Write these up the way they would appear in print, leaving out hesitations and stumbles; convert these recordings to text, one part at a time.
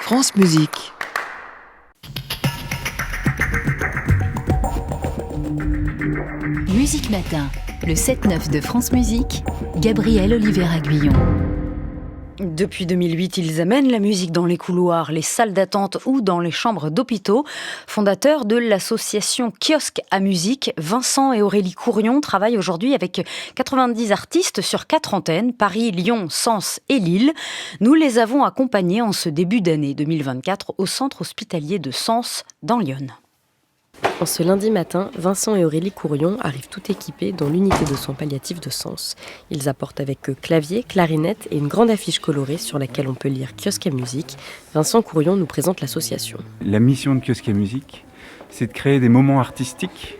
France Musique. Musique Matin, le 7-9 de France Musique, Gabriel Oliveira-Guyon. Depuis 2008, ils amènent la musique dans les couloirs, les salles d'attente ou dans les chambres d'hôpitaux. Fondateurs de l'association Kiosque à musique, Vincent et Aurélie Courion travaillent aujourd'hui avec 90 artistes sur 4 antennes, Paris, Lyon, Sens et Lille. Nous les avons accompagnés en ce début d'année 2024 au centre hospitalier de Sens dans l'Yonne. En ce lundi matin, Vincent et Aurélie Courion arrivent tout équipés dans l'unité de soins palliatifs de Sens. Ils apportent avec eux clavier, clarinette et une grande affiche colorée sur laquelle on peut lire Kiosque à musique. Vincent Courion nous présente l'association. La mission de Kiosque à musique, c'est de créer des moments artistiques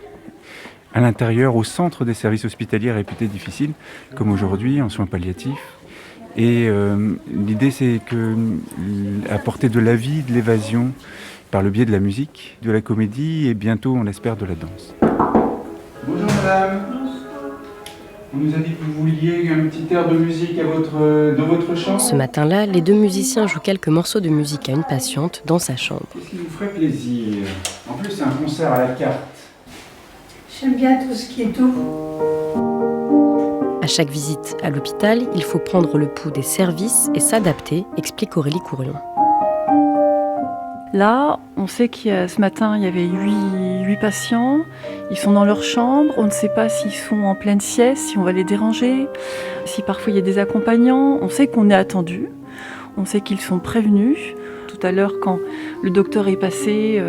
à l'intérieur, au centre des services hospitaliers réputés difficiles, comme aujourd'hui en soins palliatifs. Et l'idée, c'est apporter de la vie, de l'évasion, par le biais de la musique, de la comédie et bientôt, on l'espère, de la danse. Bonjour madame. On nous a dit que vous vouliez un petit air de musique dans votre chambre. Ce matin-là, les deux musiciens jouent quelques morceaux de musique à une patiente dans sa chambre. Qu'est-ce qui vous ferait plaisir? En plus, c'est un concert à la carte. J'aime bien tout ce qui est doux. À chaque visite à l'hôpital, il faut prendre le pouls des services et s'adapter, explique Aurélie Courion. Là, on sait ce matin, il y avait 8 patients. Ils sont dans leur chambre. On ne sait pas s'ils sont en pleine sieste, si on va les déranger, si parfois il y a des accompagnants. On sait qu'on est attendu. On sait qu'ils sont prévenus. Tout à l'heure, quand le docteur est passé,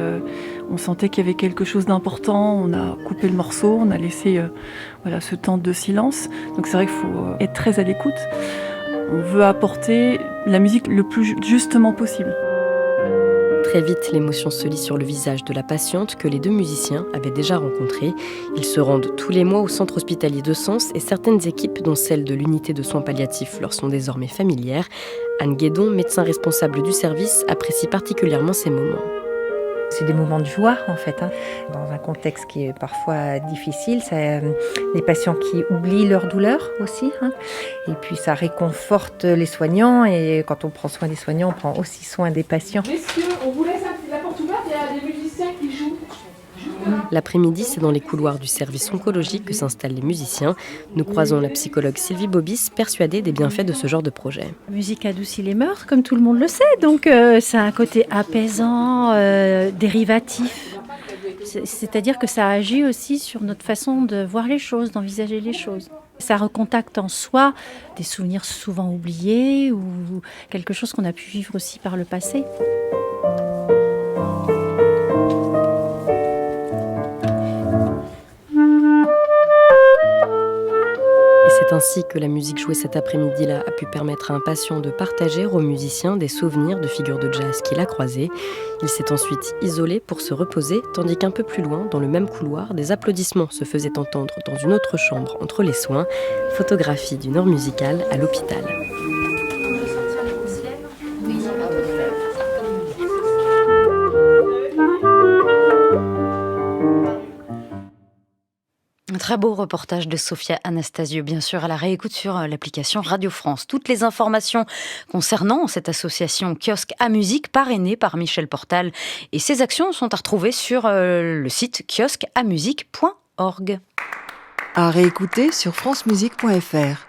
on sentait qu'il y avait quelque chose d'important. On a coupé le morceau, on a laissé ce temps de silence. Donc c'est vrai qu'il faut être très à l'écoute. On veut apporter la musique le plus justement possible. Très vite, l'émotion se lit sur le visage de la patiente que les deux musiciens avaient déjà rencontrée. Ils se rendent tous les mois au centre hospitalier de Sens et certaines équipes, dont celle de l'unité de soins palliatifs, leur sont désormais familières. Anne Guédon, médecin responsable du service, apprécie particulièrement ces moments. C'est des moments de joie en fait, dans un contexte qui est parfois difficile. C'est les patients qui oublient leur douleur aussi, et puis ça réconforte les soignants, et quand on prend soin des soignants, on prend aussi soin des patients. Messieurs, on vous laisse la porte ouverte, il y a des musiciens qui jouent. L'après-midi, c'est dans les couloirs du service oncologique que s'installent les musiciens. Nous croisons la psychologue Sylvie Bobis, persuadée des bienfaits de ce genre de projet. La musique adoucit les mœurs, comme tout le monde le sait, donc ça a un côté apaisant, dérivatif. C'est-à-dire que ça agit aussi sur notre façon de voir les choses, d'envisager les choses. Ça recontacte en soi des souvenirs souvent oubliés ou quelque chose qu'on a pu vivre aussi par le passé. C'est ainsi que la musique jouée cet après-midi-là a pu permettre à un patient de partager aux musiciens des souvenirs de figures de jazz qu'il a croisées. Il s'est ensuite isolé pour se reposer, tandis qu'un peu plus loin, dans le même couloir, des applaudissements se faisaient entendre dans une autre chambre entre les soins. Photographie d'une heure musicale à l'hôpital. Un très beau reportage de Sophia Anastasiou, bien sûr, à la réécoute sur l'application Radio France. Toutes les informations concernant cette association Kiosque à musique, parrainée par Michel Portal, et ses actions sont à retrouver sur le site kiosqueamusique.org. À réécouter sur francemusique.fr.